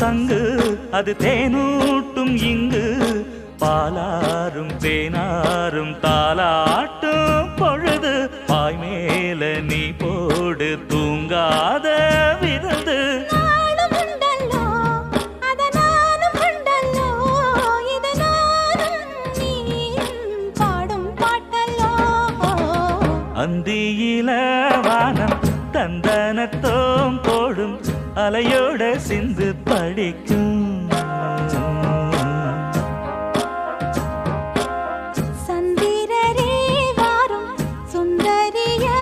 சங்கு அது தேனூட்டும் இங்கு பாலாரும் தேனாரும் தாலாட்டும் பொழுது பாய் மேல நீ போடு தூங்காத விருந்து அந்தியில வானம் தந்தனத்தோம் போடும் அலையோட சிந்து படிக்கும்